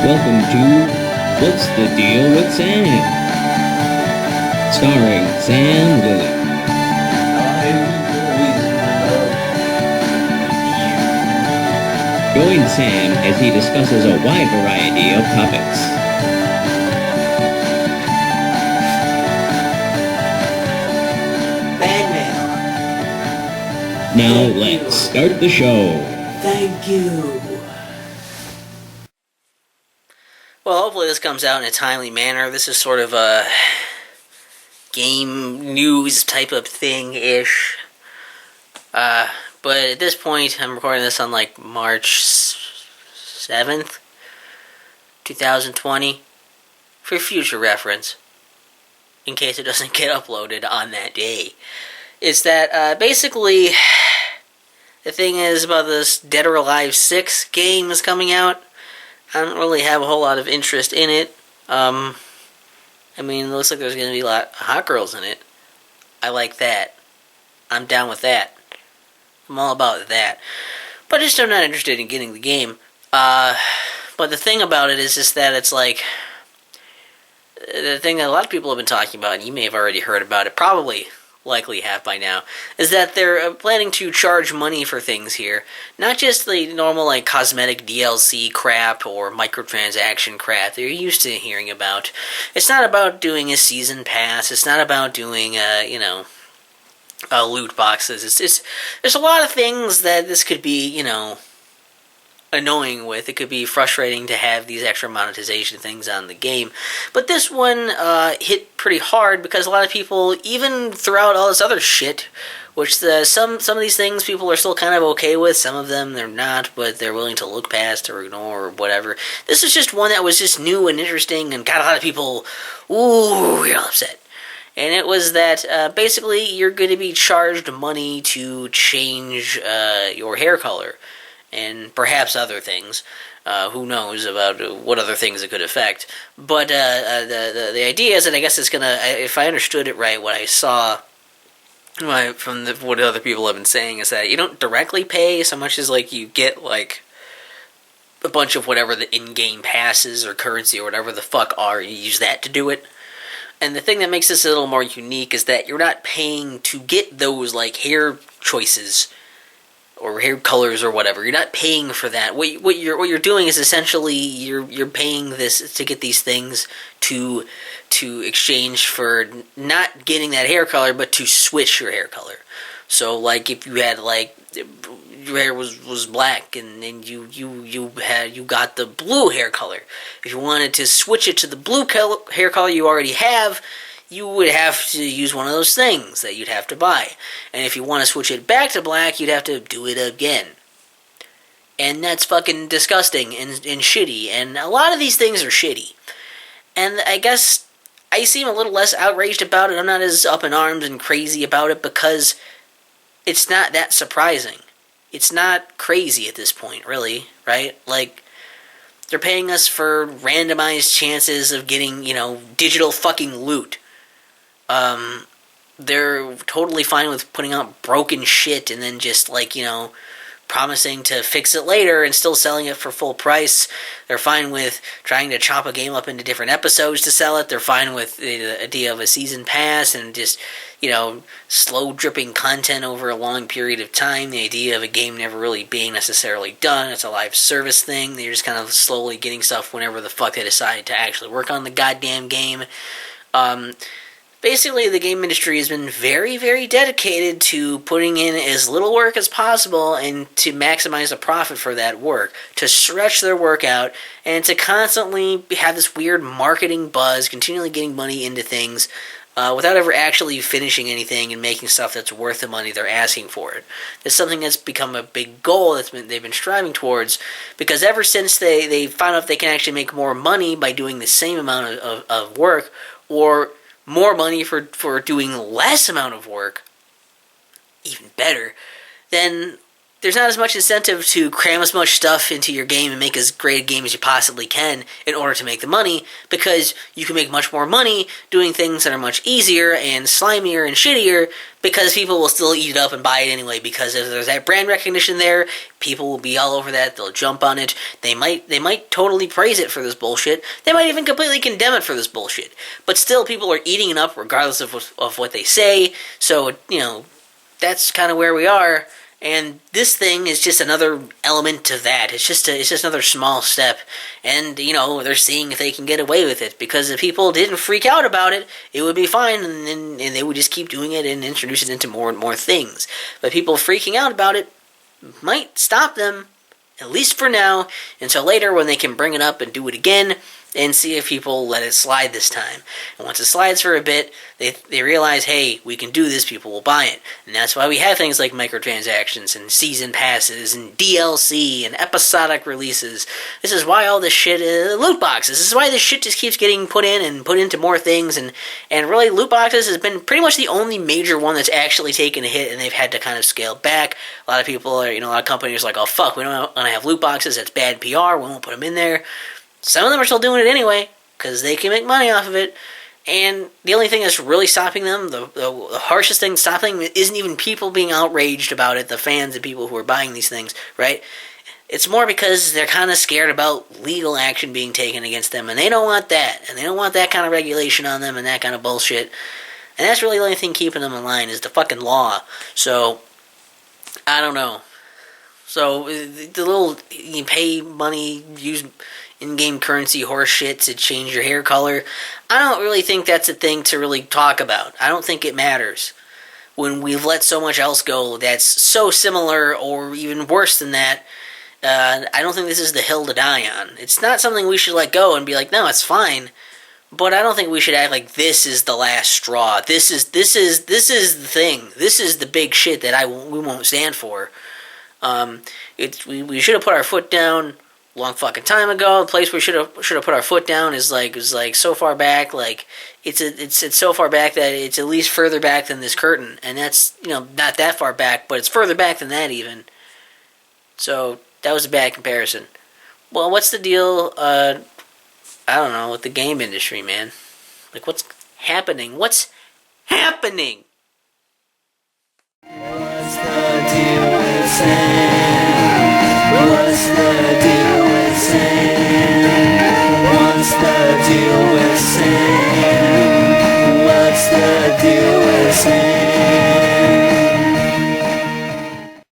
Welcome to What's the Deal with Sam? Starring Sam Lilly. Join Sam as he discusses a wide variety of topics. Fan mail. Now let's start the show. Thank you. Well, hopefully this comes out in a timely manner. This is sort of a game news type of thing-ish. But at this point, I'm recording this on like March 7th, 2020, for future reference, in case it doesn't get uploaded on that day. It's that, basically, the thing is about this Dead or Alive 6 game is coming out. I don't really have a whole lot of interest in it. I mean, it looks like there's going to be a lot of hot girls in it. I like that. I'm down with that. I'm all about that. But just I'm not interested in getting the game. But the thing about it is just that it's like... The thing that a lot of people have been talking about, and you may have already heard about it, probably likely have by now, is that they're planning to charge money for things here. Not just the normal like cosmetic DLC crap or microtransaction crap that you're used to hearing about. It's not about doing a season pass. It's not about doing loot boxes. There's a lot of things that this could be, annoying with. It could be frustrating to have these extra monetization things on the game. But this one hit pretty hard because a lot of people, even throughout all this other shit, which some of these things people are still kind of okay with, some of them they're not, but they're willing to look past or ignore or whatever. This is just one that was just new and interesting and got a lot of people, real upset. And it was that basically you're going to be charged money to change your hair color. And perhaps other things. Who knows about what other things it could affect. But the idea is that I guess it's going to, if I understood it right, what I saw from what other people have been saying is that you don't directly pay so much as like you get like a bunch of whatever the in-game passes or currency or whatever the fuck are, you use that to do it. And the thing that makes this a little more unique is that you're not paying to get those like hair choices or hair colors or whatever. You're not paying for that. What you're doing is essentially you're paying this to get these things to exchange for not getting that hair color, but to switch your hair color. So like if you had like your hair was black and then you got the blue hair color. If you wanted to switch it to the blue hair color you already have, you would have to use one of those things that you'd have to buy. And if you want to switch it back to black, you'd have to do it again. And that's fucking disgusting and shitty. And a lot of these things are shitty. And I guess I seem a little less outraged about it. I'm not as up in arms and crazy about it because it's not that surprising. It's not crazy at this point, really, right? Like, they're paying us for randomized chances of getting, digital fucking loot. They're totally fine with putting out broken shit and then just promising to fix it later and still selling it for full price. They're fine with trying to chop a game up into different episodes to sell it. They're fine with the idea of a season pass and just, slow dripping content over a long period of time. The idea of a game never really being necessarily done. It's a live service thing. They're just kind of slowly getting stuff whenever the fuck they decide to actually work on the goddamn game. Basically, the game industry has been very, very dedicated to putting in as little work as possible and to maximize the profit for that work, to stretch their work out, and to constantly have this weird marketing buzz, continually getting money into things, without ever actually finishing anything and making stuff that's worth the money they're asking for it. It's something that's become a big goal they've been striving towards, because ever since they found out they can actually make more money by doing the same amount of work, or more money for doing less amount of work, even better, then there's not as much incentive to cram as much stuff into your game and make as great a game as you possibly can in order to make the money, because you can make much more money doing things that are much easier and slimier and shittier, because people will still eat it up and buy it anyway, because if there's that brand recognition there, people will be all over that, they'll jump on it, they might totally praise it for this bullshit, they might even completely condemn it for this bullshit, but still people are eating it up regardless of what they say, so, that's kind of where we are. And this thing is just another element to that. It's just another small step. And, they're seeing if they can get away with it. Because if people didn't freak out about it, it would be fine. And they would just keep doing it and introduce it into more and more things. But people freaking out about it might stop them, at least for now, until later when they can bring it up and do it again. And see if people let it slide this time. And once it slides for a bit, they realize, hey, we can do this, people will buy it. And that's why we have things like microtransactions and season passes and DLC and episodic releases. This is why all this shit, loot boxes, this is why this shit just keeps getting put in and put into more things. And really, loot boxes has been pretty much the only major one that's actually taken a hit, and they've had to kind of scale back. A lot of people are, a lot of companies are like, oh fuck, we don't want to have loot boxes, that's bad PR, we won't put them in there. Some of them are still doing it anyway, because they can make money off of it. And the only thing that's really stopping them, the harshest thing stopping them, isn't even people being outraged about it, the fans and people who are buying these things, right? It's more because they're kind of scared about legal action being taken against them, and they don't want that. And they don't want that kind of regulation on them and that kind of bullshit. And that's really the only thing keeping them in line, is the fucking law. So, I don't know. So, the little, you pay money, use in-game currency horse shit to change your hair color, I don't really think that's a thing to really talk about. I don't think it matters. When we've let so much else go that's so similar or even worse than that, I don't think this is the hill to die on. It's not something we should let go and be like, no, it's fine. But I don't think we should act like this is the last straw. This is the thing. This is the big shit that we won't stand for. We should have put our foot down long fucking time ago. The place we should have put our foot down is so far back, like it's so far back that it's at least further back than this curtain, and that's not that far back, but it's further back than that even. So that was a bad comparison. Well, what's the deal? I don't know, with the game industry, man. Like, what's happening? What's happening? What's the deal with Sam? What's the deal with Sam? What's the deal with Sam? What's the deal with Sam?